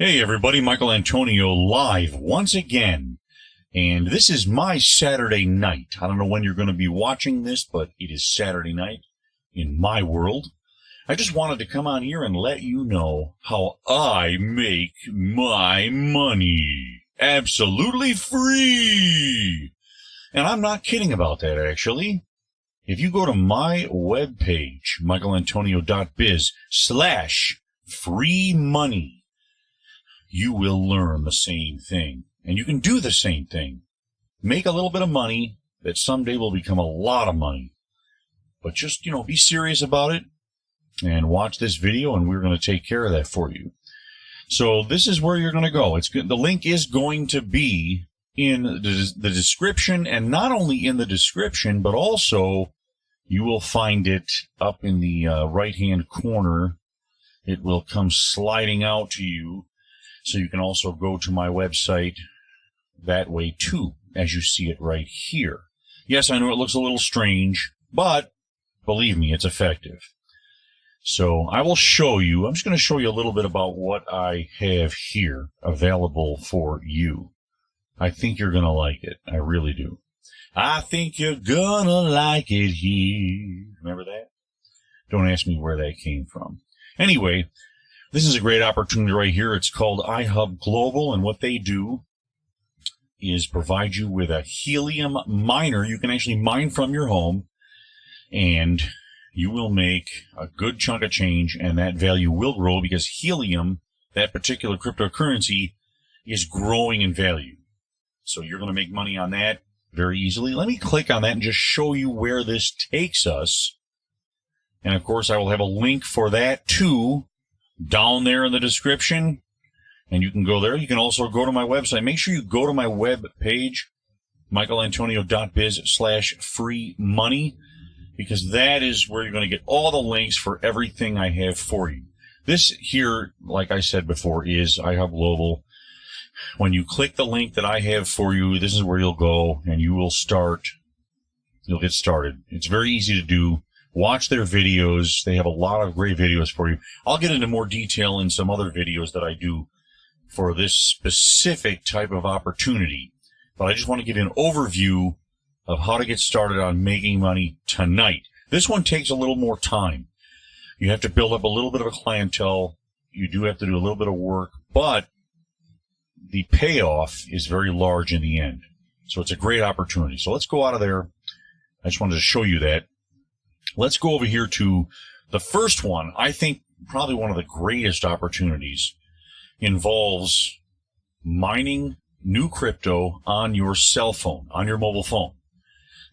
Hey everybody, Michaelantonio live once again. And this is my Saturday night. I don't know when you're going to be watching this, but it is Saturday night in my world. I just wanted to come on here and let you know how I make my money. Absolutely free. And I'm not kidding about that, actually. If you go to my webpage, michaelantonio.biz/free money, you will learn the same thing. And you can do the same thing. Make a little bit of money that someday will become a lot of money. But just, be serious about it and watch this video, and we're going to take care of that for you. So this is where you're going to go. The link is going to be in the description, and not only in the description, but also you will find it up in the right-hand corner. It will come sliding out to you. So you can also go to my website that way too, as you see it right here. Yes, I know it looks a little strange, but believe me, it's effective. So I will show you, I'm just going to show you a little bit about what I have here available for you. I think you're going to like it. I really do. I think you're going to like it here. Remember that? Don't ask me where that came from. Anyway, this is a great opportunity right here. It's called IHub Global, and what they do is provide you with a helium miner. You can actually mine from your home, and you will make a good chunk of change, and that value will grow because helium, that particular cryptocurrency, is growing in value. So you're going to make money on that very easily. Let me click on that and just show you where this takes us. And, of course, I will have a link for that, too, down there in the description, and you can go there. You can also go to my website. Make sure you go to my web page, michaelantonio.biz/free money, because that is where you're going to get all the links for everything I have for you. This here, like I said before, is IHub Global. When you click the link that I have for you, this is where you'll go, and you'll get started. It's very easy to do. Watch their videos. They have a lot of great videos for you. I'll get into more detail in some other videos that I do for this specific type of opportunity. But I just want to give you an overview of how to get started on making money tonight. This one takes a little more time. You have to build up a little bit of a clientele. You do have to do a little bit of work, but the payoff is very large in the end. So it's a great opportunity. So let's go out of there. I just wanted to show you that. Let's go over here to the first one. I think probably one of the greatest opportunities involves mining new crypto on your cell phone, on your mobile phone.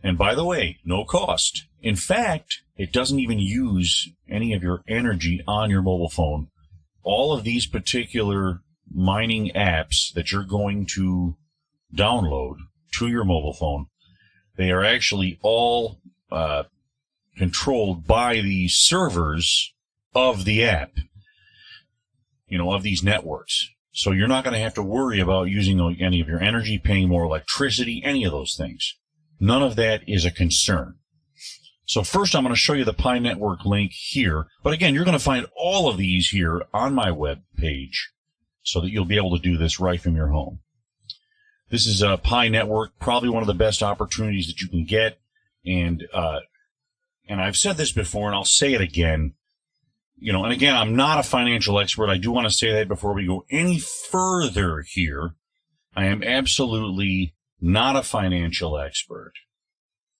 And by the way, no cost. In fact, it doesn't even use any of your energy on your mobile phone. All of these particular mining apps that you're going to download to your mobile phone, they are actually all controlled by the servers of the app, of these networks. So you're not going to have to worry about using any of your energy, paying more electricity, any of those things. None of that is a concern. So first I'm going to show you the Pi Network link here. But again, you're going to find all of these here on my web page so that you'll be able to do this right from your home. This is a Pi Network, probably one of the best opportunities that you can get. And I've said this before, and I'll say it again, and again, I'm not a financial expert. I do want to say that before we go any further here. I am absolutely not a financial expert.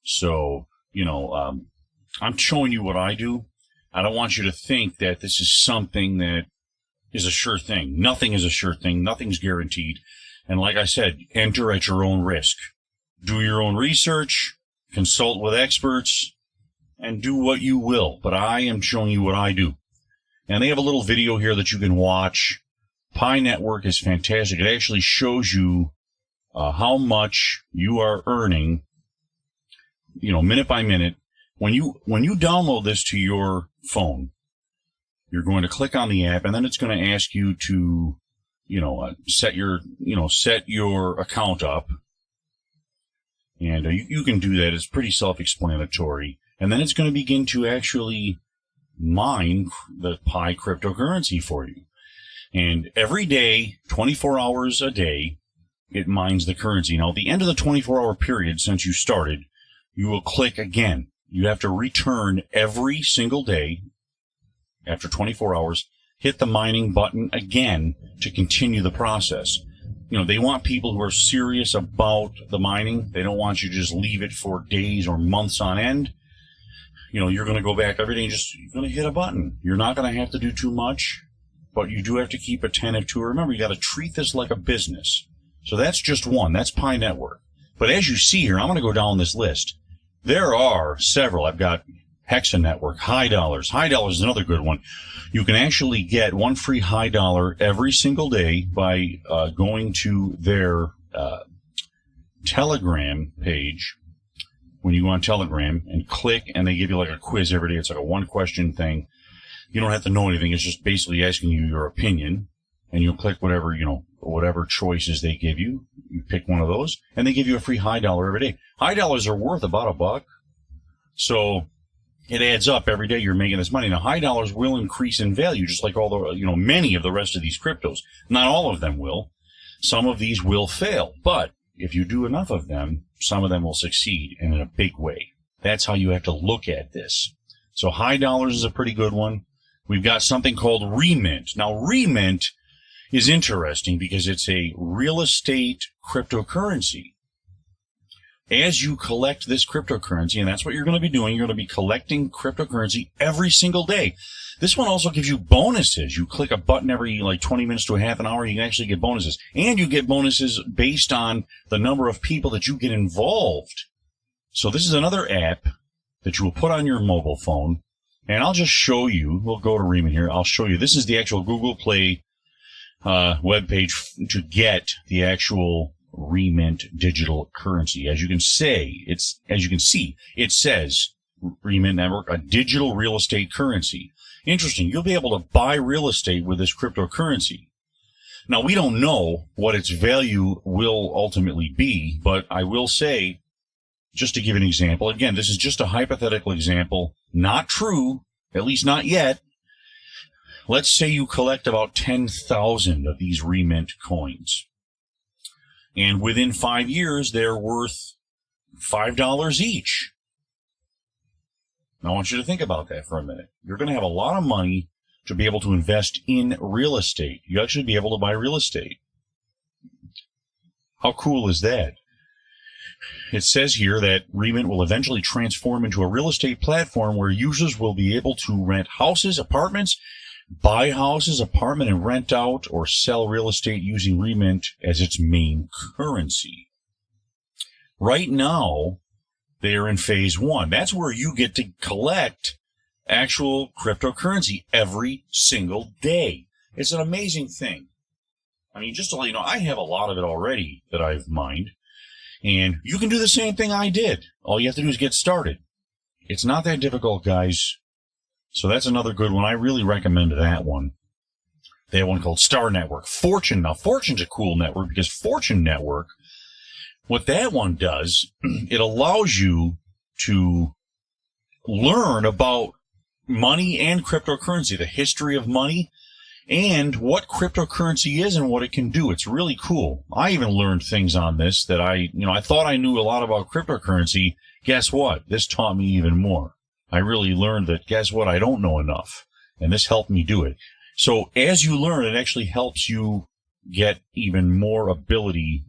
So, I'm showing you what I do. I don't want you to think that this is something that is a sure thing. Nothing is a sure thing. Nothing's guaranteed. And like I said, enter at your own risk. Do your own research, consult with experts, and do what you will. But I am showing you what I do. And they have a little video here that you can watch. Pi Network is fantastic. It actually shows you how much you are earning, minute by minute. When you download this to your phone, you're going to click on the app, and then it's going to ask you to, set your account up. And you can do that. It's pretty self-explanatory. And then it's going to begin to actually mine the Pi cryptocurrency for you. And every day, 24 hours a day, it mines the currency. Now, at the end of the 24-hour period since you started, you will click again. You have to return every single day after 24 hours, hit the mining button again to continue the process. You know, they want people who are serious about the mining. They don't want you to just leave it for days or months on end. You know, you're going to go back every day and you're going to hit a button. You're not going to have to do too much, but you do have to keep attentive to it. Remember, you got to treat this like a business. So that's just one. That's Pi Network. But as you see here, I'm going to go down this list. There are several. I've got Hexa Network, High Dollars. High Dollars is another good one. You can actually get one free high dollar every single day by going to their Telegram page. When you go on Telegram and click, and they give you like a quiz every day. It's like a one-question thing. You don't have to know anything. It's just basically asking you your opinion, and you'll click whatever, you know, whatever choices they give you. You pick one of those, and they give you a free high dollar every day. High dollars are worth about $1. So it adds up every day you're making this money. Now, high dollars will increase in value, just like all the, you know, many of the rest of these cryptos. Not all of them will. Some of these will fail, but if you do enough of them, some of them will succeed, and in a big way. That's how you have to look at this. So high dollars is a pretty good one. We've got something called remint. Now, remint is interesting because it's a real estate cryptocurrency. As you collect this cryptocurrency, and that's what you're going to be doing, you're going to be collecting cryptocurrency every single day. This one also gives you bonuses. You click a button every like 20 minutes to a half an hour, you can actually get bonuses. And you get bonuses based on the number of people that you get involved. So this is another app that you will put on your mobile phone. And I'll just show you, we'll go to remint here, I'll show you. This is the actual Google Play webpage to get the actual remint digital currency. As you can see, it says Remint Network, a digital real estate currency. Interesting. You'll be able to buy real estate with this cryptocurrency. Now, we don't know what its value will ultimately be, but I will say, just to give an example, again, this is just a hypothetical example, not true, at least not yet. Let's say you collect about 10,000 of these remint coins. And within 5 years, they're worth $5 each. Now, I want you to think about that for a minute. You're going to have a lot of money to be able to invest in real estate. You actually be able to buy real estate. How cool is that? It says here that remint will eventually transform into a real estate platform where users will be able to rent houses, apartments, buy houses, apartment, and rent out or sell real estate using remint as its main currency. Right now, they are in phase 1. That's where you get to collect actual cryptocurrency every single day. It's an amazing thing. I mean, just to let you know, I have a lot of it already that I've mined. And you can do the same thing I did. All you have to do is get started. It's not that difficult, guys. So that's another good one. I really recommend that one. They have one called Star Network. Fortune. Now, Fortune's a cool network because Fortune Network, what that one does, it allows you to learn about money and cryptocurrency, the history of money, and what cryptocurrency is and what it can do. It's really cool. I even learned things on this that I thought I knew a lot about cryptocurrency. Guess what? This taught me even more. I really learned that, guess what? I don't know enough. And this helped me do it. So as you learn, it actually helps you get even more ability.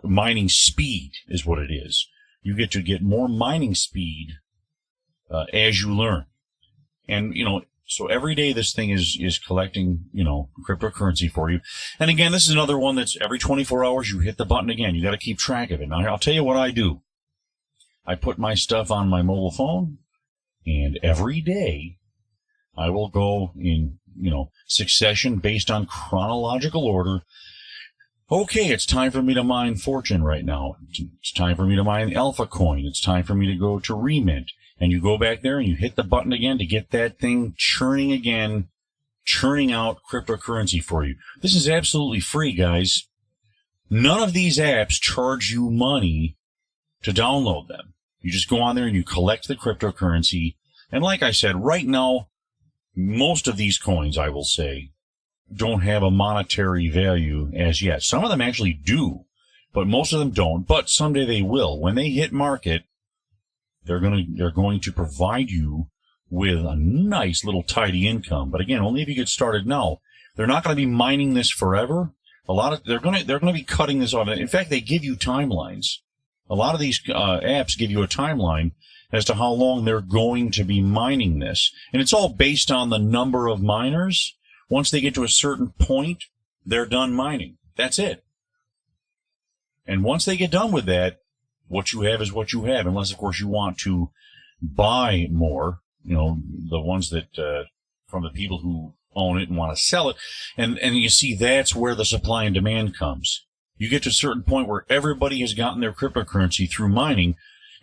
Mining speed is what it is. You get to get more mining speed as you learn. And, so every day this thing is collecting, cryptocurrency for you. And again, this is another one that's every 24 hours you hit the button again. You got to keep track of it. Now, I'll tell you what I do. I put my stuff on my mobile phone, and every day I will go in, succession based on chronological order. Okay, it's time for me to mine Fortune right now. It's time for me to mine Alpha Coin. It's time for me to go to Remint. And you go back there and you hit the button again to get that thing churning again, churning out cryptocurrency for you. This is absolutely free, guys. None of these apps charge you money to download them. You just go on there and you collect the cryptocurrency. And like I said, right now, most of these coins, I will say, don't have a monetary value as yet. Some of them actually do, but most of them don't. But someday they will. When they hit market, they're going to provide you with a nice little tidy income. But again, only if you get started now. They're not going to be mining this forever. They're going to be cutting this off. In fact, they give you timelines. A lot of these apps give you a timeline as to how long they're going to be mining this. And it's all based on the number of miners. Once they get to a certain point, they're done mining. That's it. And once they get done with that, what you have is what you have, unless, of course, you want to buy more, the ones that from the people who own it and want to sell it. And you see, that's where the supply and demand comes. You get to a certain point where everybody has gotten their cryptocurrency through mining,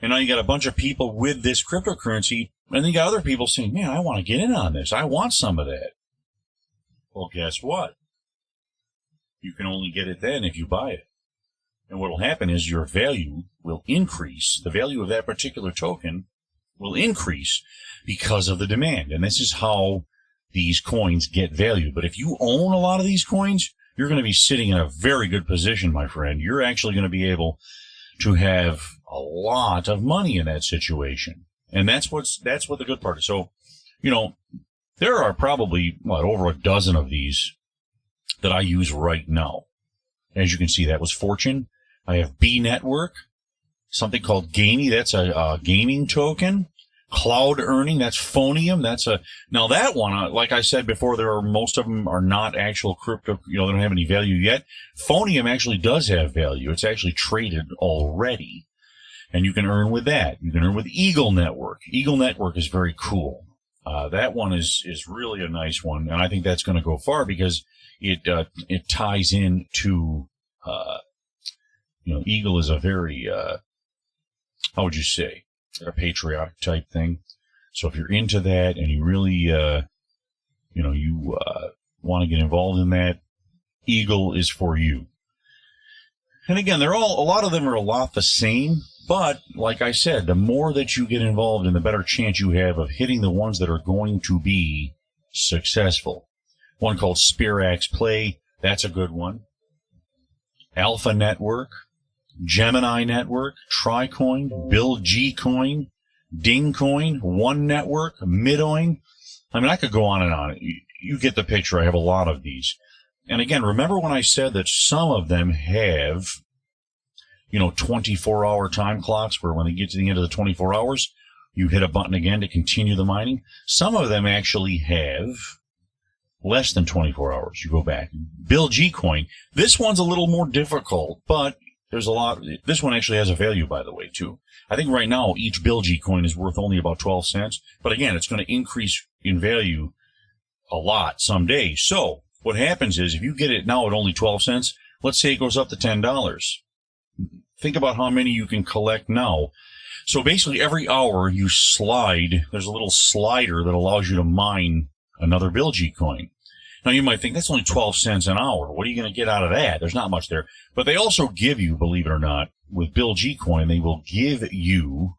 and now you got a bunch of people with this cryptocurrency, and then you got other people saying, man, I want to get in on this. I want some of that. Well, guess what? You can only get it then if you buy it. And what will happen is your value will increase. The value of that particular token will increase because of the demand. And this is how these coins get value. But if you own a lot of these coins, you're going to be sitting in a very good position, my friend. You're actually going to be able to have a lot of money in that situation. And that's what the good part is. So, there are probably, over a dozen of these that I use right now. As you can see, that was Fortune. I have B Network, something called Gamey. That's a gaming token. Cloud Earning, that's Phonium. Now that one, like I said before, most of them are not actual crypto, they don't have any value yet. Phonium actually does have value. It's actually traded already. And you can earn with that. You can earn with Eagle Network. Eagle Network is very cool. That one is really a nice one. And I think that's going to go far because it ties into, Eagle is a very, how would you say? A patriotic type thing. So if you're into that and you really, want to get involved in that, Eagle is for you. And again, a lot of them are a lot the same, but like I said, the more that you get involved in, the better chance you have of hitting the ones that are going to be successful. One called Spirax Play, that's a good one. Alpha Network, Gemini Network, Tricoin, Bill G Coin, Ding Coin, One Network, Midoin. I mean, I could go on and on. You get the picture. I have a lot of these. And again, remember when I said that some of them have, 24-hour time clocks where when they get to the end of the 24 hours, you hit a button again to continue the mining? Some of them actually have less than 24 hours. You go back. Bill G Coin. This one's a little more difficult, but there's a lot. This one actually has a value, by the way, too. I think right now each Bill G coin is worth only about 12 cents. But again, it's going to increase in value a lot someday. So what happens is if you get it now at only 12 cents, let's say it goes up to $10. Think about how many you can collect now. So basically every hour you slide, there's a little slider that allows you to mine another Bill G coin. Now, you might think that's only 12 cents an hour. What are you going to get out of that? There's not much there. But they also give you, believe it or not, with Bill G Coin, they will give you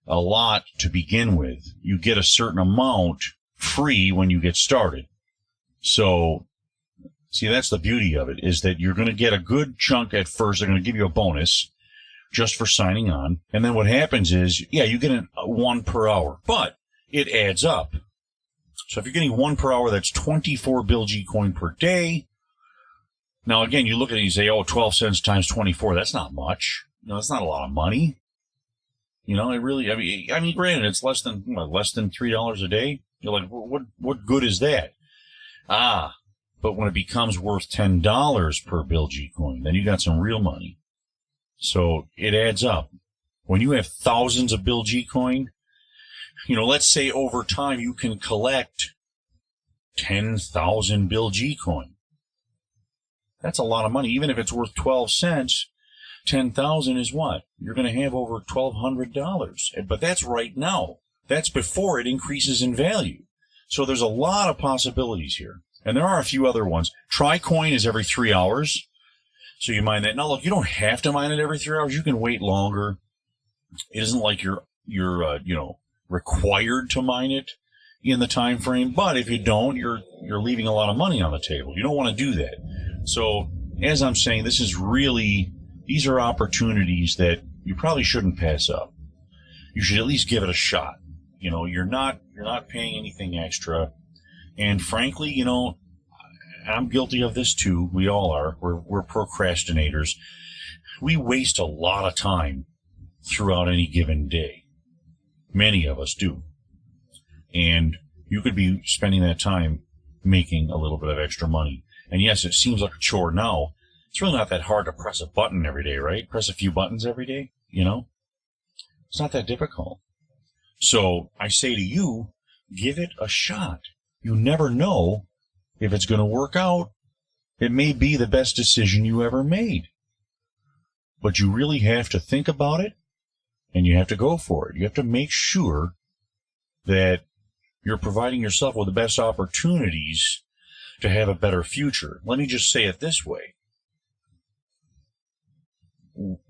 a lot to begin with. You get a certain amount free when you get started. So, see, that's the beauty of it, is that you're going to get a good chunk at first. They're going to give you a bonus just for signing on. And then what happens is, you get one per hour. But it adds up. So if you're getting one per hour, that's 24 Bill G coin per day. Now, again, you look at it and you say, 12 cents times 24, that's not much. That's not a lot of money. It really, I mean, granted, it's less than $3 a day. You're like, what good is that? But when it becomes worth $10 per Bill G coin, then you got some real money. So it adds up. When you have thousands of Bill G coin, let's say over time you can collect 10,000 Bill G coin. That's a lot of money. Even if it's worth 12 cents, 10,000 is what? You're going to have over $1,200. But that's right now. That's before it increases in value. So there's a lot of possibilities here. And there are a few other ones. Tricoin is every 3 hours. So you mine that. Now, look, you don't have to mine it every 3 hours. You can wait longer. It isn't like you're required to mine it. in the time frame. But if you don't, you're leaving a lot of money on the table. You don't want to do that. So as I'm saying, these are opportunities that you probably shouldn't pass up. You should at least give it a shot. You're not paying anything extra. And frankly, I'm guilty of this too. We all are. We're procrastinators. We waste a lot of time throughout any given day. Many of us do. And you could be spending that time making a little bit of extra money. And yes, it seems like a chore now. It's really not that hard to press a button every day, right? Press a few buttons every day, It's not that difficult. So I say to you, give it a shot. You never know if it's going to work out. It may be the best decision you ever made. But you really have to think about it, and you have to go for it. You have to make sure that you're providing yourself with the best opportunities to have a better future. Let me just say it this way.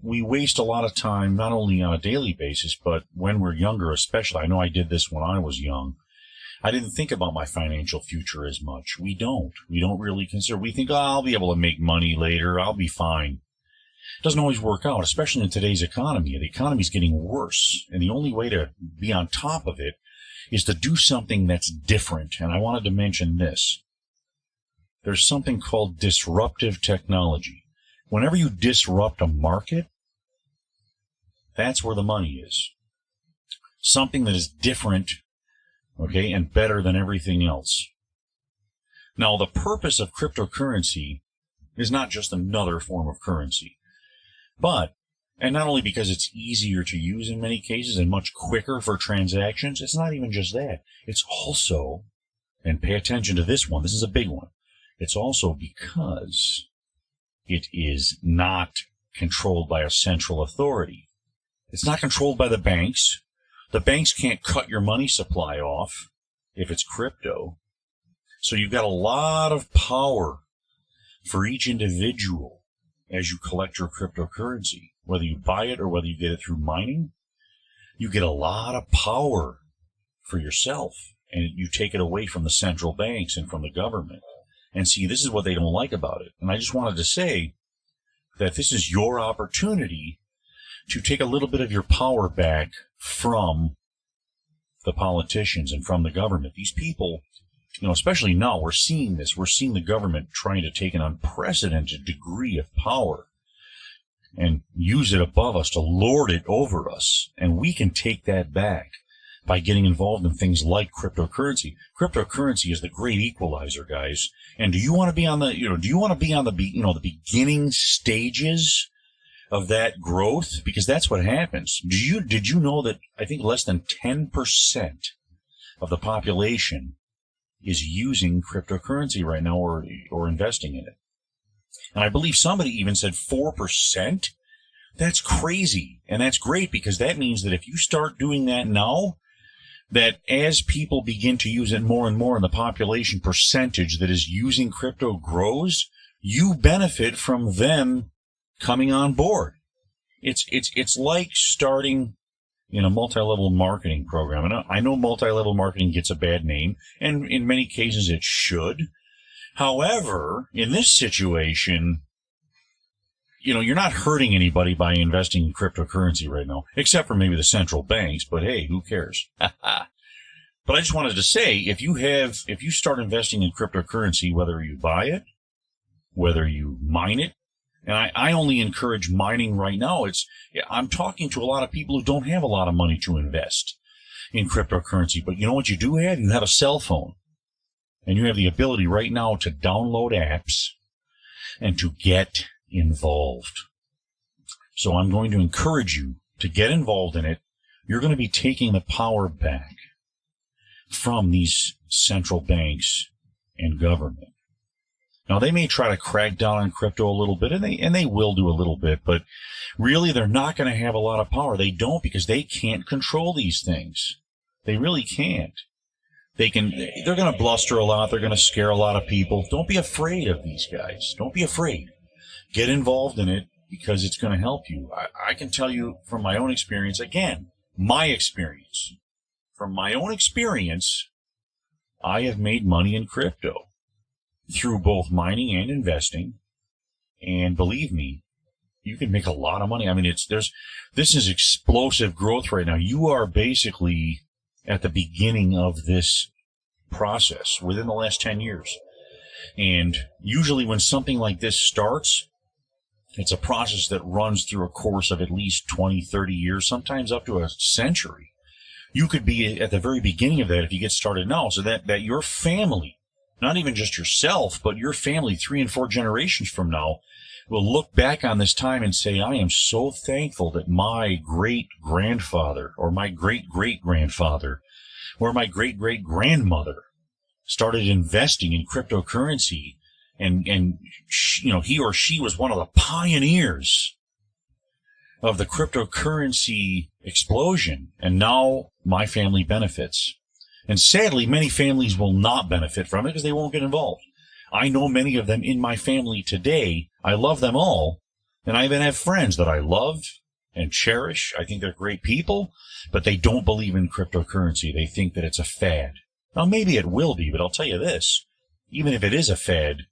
We waste a lot of time, not only on a daily basis, but when we're younger especially. I know I did this when I was young. I didn't think about my financial future as much. We don't really consider. We think, I'll be able to make money later. I'll be fine. It doesn't always work out, especially in today's economy. The economy's getting worse, and the only way to be on top of it is to do something that's different. And I wanted to mention this. There's something called disruptive technology. Whenever you disrupt a market, that's where the money is. Something that is different, okay, and better than everything else. Now, the purpose of cryptocurrency is not just another form of currency, but, and not only because it's easier to use in many cases and much quicker for transactions, it's not even just that. It's also, and pay attention to this one, this is a big one, it's also because it is not controlled by a central authority. It's not controlled by the banks. The banks can't cut your money supply off if it's crypto. So you've got a lot of power for each individual as you collect your cryptocurrency. Whether you buy it or whether you get it through mining, you get a lot of power for yourself, and you take it away from the central banks and from the government. And see, this is what they don't like about it. And I just wanted to say that this is your opportunity to take a little bit of your power back from the politicians and from the government. These people, especially now, we're seeing this. We're seeing the government trying to take an unprecedented degree of power and use it above us, to lord it over us. And we can take that back by getting involved in things like cryptocurrency. Cryptocurrency is the great equalizer, guys. And do you want to be on the beginning stages of that growth? Because that's what happens. Did you know that I think less than 10% of the population is using cryptocurrency right now or investing in it? And I believe somebody even said 4%. That's crazy. And that's great, because that means that if you start doing that now, that as people begin to use it more and more and the population percentage that is using crypto grows, you benefit from them coming on board. It's like starting in a multi-level marketing program. And I know multi-level marketing gets a bad name, and in many cases it should. However, in this situation, you're not hurting anybody by investing in cryptocurrency right now, except for maybe the central banks, but hey, who cares? But I just wanted to say, if you start investing in cryptocurrency, whether you buy it, whether you mine it, and I only encourage mining right now. I'm talking to a lot of people who don't have a lot of money to invest in cryptocurrency, but you know what you do have? You have a cell phone, and you have the ability right now to download apps and to get involved. So I'm going to encourage you to get involved in it. You're going to be taking the power back from these central banks and government. Now, they may try to crack down on crypto a little bit, and they will do a little bit, but really they're not going to have a lot of power. They don't, because they can't control these things. They really can't. They're going to bluster a lot. They're going to scare a lot of people. Don't be afraid of these guys. Don't be afraid. Get involved in it, because it's going to help you. I can tell you from my own experience, again, my experience. From my own experience, I have made money in crypto through both mining and investing. And believe me, you can make a lot of money. I mean, this is explosive growth right now. You are basically at the beginning of this process within the last 10 years. And usually when something like this starts, it's a process that runs through a course of at least 20, 30 years, sometimes up to a century. You could be at the very beginning of that if you get started now, so that your family, not even just yourself, but your family 3 and 4 generations from now will look back on this time and say, I am so thankful that my great-grandfather or my great-great-grandfather or my great-great-grandmother started investing in cryptocurrency, and he or she was one of the pioneers of the cryptocurrency explosion, and now my family benefits. And sadly, many families will not benefit from it because they won't get involved. I know many of them in my family today. I love them all, and I even have friends that I love and cherish. I think they're great people, but they don't believe in cryptocurrency. They think that it's a fad. Now, maybe it will be, but I'll tell you this. Even if it is a fad,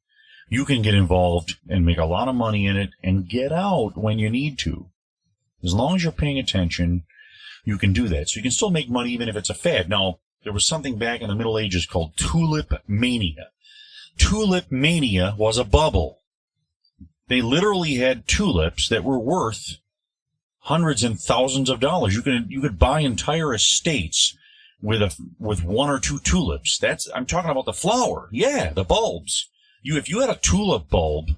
you can get involved and make a lot of money in it and get out when you need to. As long as you're paying attention, you can do that. So you can still make money even if it's a fad. Now, there was something back in the Middle Ages called tulip mania. Tulip mania was a bubble. They literally had tulips that were worth hundreds and thousands of dollars. You could buy entire estates with 1 or 2 tulips. I'm talking about the flower. Yeah, the bulbs. If you had a tulip bulb,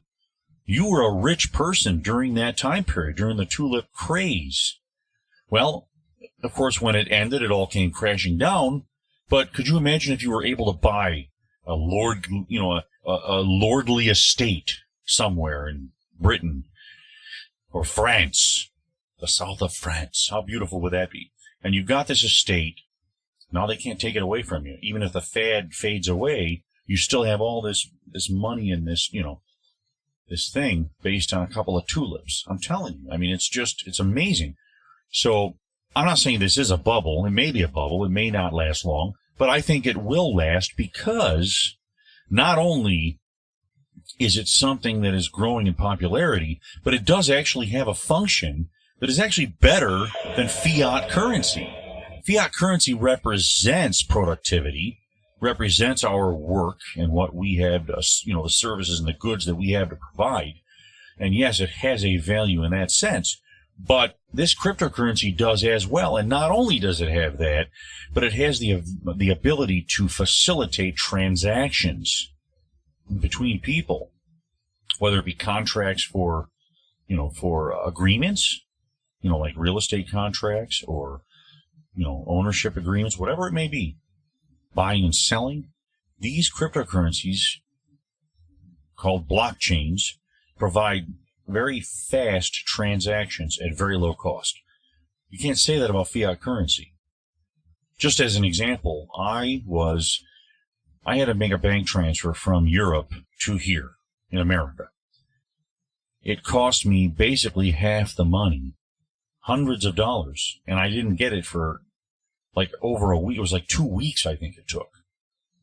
you were a rich person during that time period, during the tulip craze. Well, of course, when it ended, it all came crashing down. But could you imagine if you were able to buy a lordly estate somewhere in Britain or France, the south of France? How beautiful would that be? And you've got this estate. Now they can't take it away from you. Even if the fad fades away, you still have all this money and this thing based on a couple of tulips. I'm telling you. I mean, it's amazing. So I'm not saying this is a bubble. It may be a bubble. It may not last long, but I think it will last because not only is it something that is growing in popularity, but it does actually have a function that is actually better than fiat currency. Fiat currency represents productivity, represents our work and what we have, the services and the goods that we have to provide. And yes, it has a value in that sense. But this cryptocurrency does as well. And not only does it have that, but it has the ability to facilitate transactions between people, whether it be contracts for agreements, like real estate contracts or, ownership agreements, whatever it may be, buying and selling. These cryptocurrencies called blockchains provide very fast transactions at very low cost. You can't say that about fiat currency. Just as an example, I had to make a bank transfer from Europe to here in America. It cost me basically half the money, hundreds of dollars, and I didn't get it for like over a week. It was like 2 weeks, I think it took,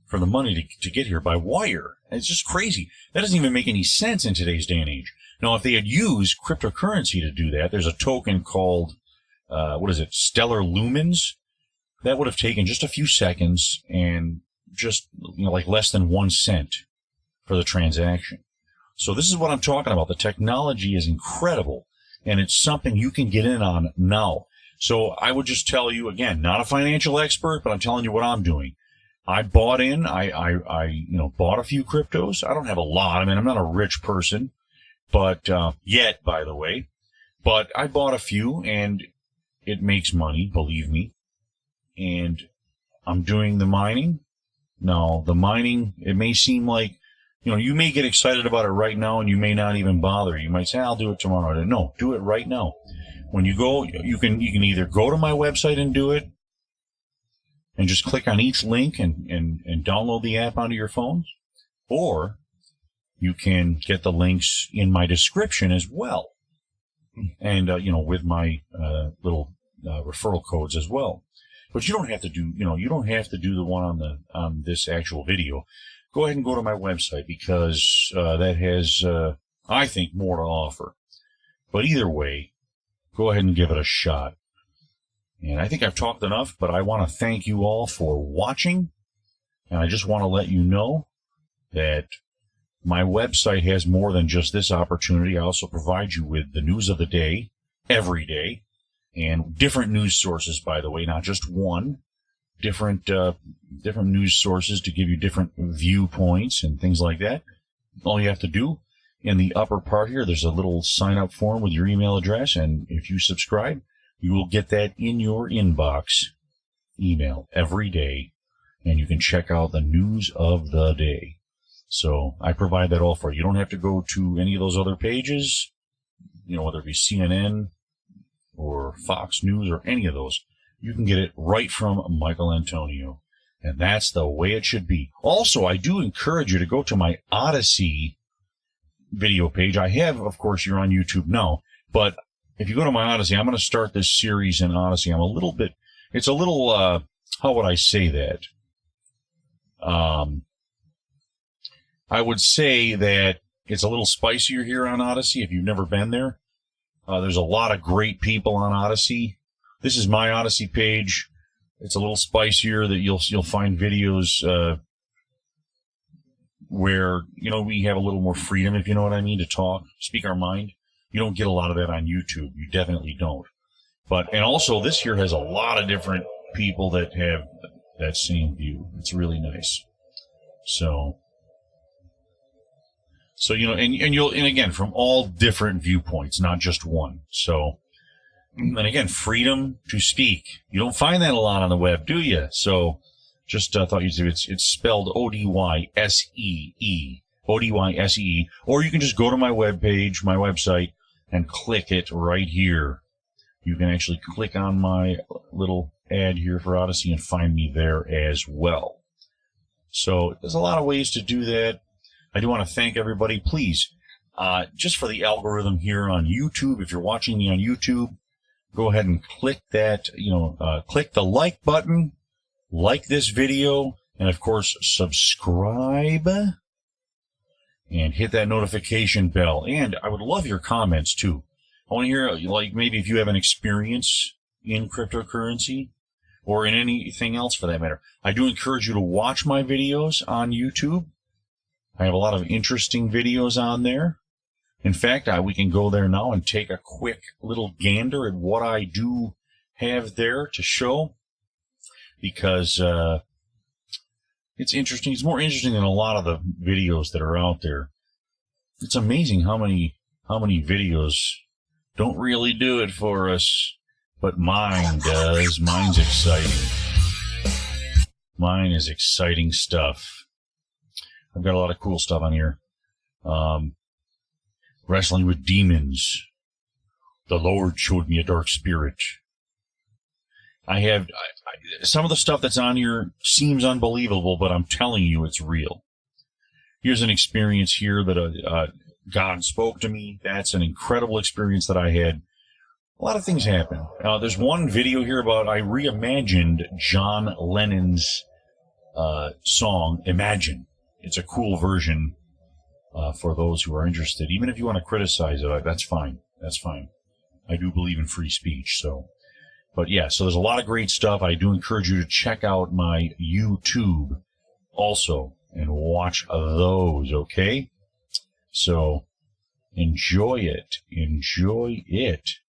for the money to get here by wire. And it's just crazy. That doesn't even make any sense in today's day and age. Now, if they had used cryptocurrency to do that, there's a token called, Stellar Lumens. That would have taken just a few seconds and just, like less than 1 cent for the transaction. So this is what I'm talking about. The technology is incredible, and it's something you can get in on now. So I would just tell you, again, not a financial expert, but I'm telling you what I'm doing. I bought in, bought a few cryptos. I don't have a lot. I mean, I'm not a rich person, but, yet, by the way, but I bought a few and it makes money, believe me. And I'm doing the mining. Now, the mining, it may seem like, you may get excited about it right now and you may not even bother. You might say, I'll do it tomorrow. No, do it right now. When you go, you can either go to my website and do it and just click on each link and download the app onto your phone, or you can get the links in my description as well. And, with my little referral codes as well. But you don't have to do, you don't have to do the one on this actual video. Go ahead and go to my website because that has, I think, more to offer. But either way, go ahead and give it a shot. And I think I've talked enough, but I want to thank you all for watching. And I just want to let you know that my website has more than just this opportunity. I also provide you with the news of the day, every day, and different news sources, by the way, not just one. Different news sources to give you different viewpoints and things like that. All you have to do, in the upper part here, there's a little sign-up form with your email address, and if you subscribe, you will get that in your inbox email every day, and you can check out the news of the day. So I provide that all for you. You don't have to go to any of those other pages, whether it be CNN or Fox News or any of those. You can get it right from Michael Antonio, and that's the way it should be. Also, I do encourage you to go to my Odyssey video page. I have, of course, you're on YouTube now, but if you go to my Odyssey, I'm going to start this series in Odyssey. It's a little, how would I say that? I would say that it's a little spicier here on Odyssey if you've never been there. There's a lot of great people on Odyssey. This is my Odyssey page. It's a little spicier that you'll find videos, where, we have a little more freedom, if you know what I mean, to talk, speak our mind. You don't get a lot of that on YouTube. You definitely don't. And also this here has a lot of different people that have that same view. It's really nice. So, and again, from all different viewpoints, not just one. So, and again, freedom to speak. You don't find that a lot on the web, do you? So, just thought you'd see it's spelled O-D-Y-S-E-E. O-D-Y-S-E-E. Or you can just go to my webpage, my website, and click it right here. You can actually click on my little ad here for Odyssey and find me there as well. So there's a lot of ways to do that. I do want to thank everybody. Please, just for the algorithm here on YouTube, if you're watching me on YouTube, go ahead and click that, click the like button, like this video, and of course, subscribe. And hit that notification bell. And I would love your comments, too. I want to hear, maybe if you have an experience in cryptocurrency or in anything else for that matter. I do encourage you to watch my videos on YouTube. I have a lot of interesting videos on there. In fact, we can go there now and take a quick little gander at what I do have there to show. Because, it's interesting. It's more interesting than a lot of the videos that are out there. It's amazing how many videos don't really do it for us, but mine does. Mine's exciting. Mine is exciting stuff. I've got a lot of cool stuff on here. Wrestling with demons. The Lord showed me a dark spirit. Some of the stuff that's on here seems unbelievable, but I'm telling you it's real. Here's an experience here that God spoke to me. That's an incredible experience that I had. A lot of things happen. There's one video here about I reimagined John Lennon's song, Imagine. It's a cool version for those who are interested. Even if you want to criticize it, that's fine. That's fine. I do believe in free speech, so... But yeah, so there's a lot of great stuff. I do encourage you to check out my YouTube also and watch those, okay? So enjoy it. Enjoy it.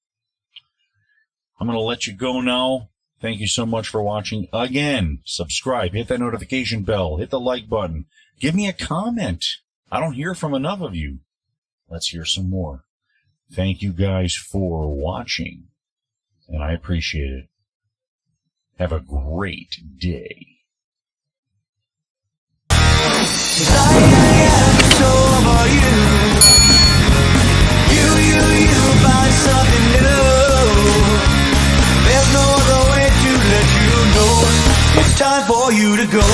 I'm going to let you go now. Thank you so much for watching. Again, subscribe, hit that notification bell, hit the like button. Give me a comment. I don't hear from enough of you. Let's hear some more. Thank you guys for watching. And I appreciate it. Have a great day. You find something new. There's no other way to let you know. It's time for you to go.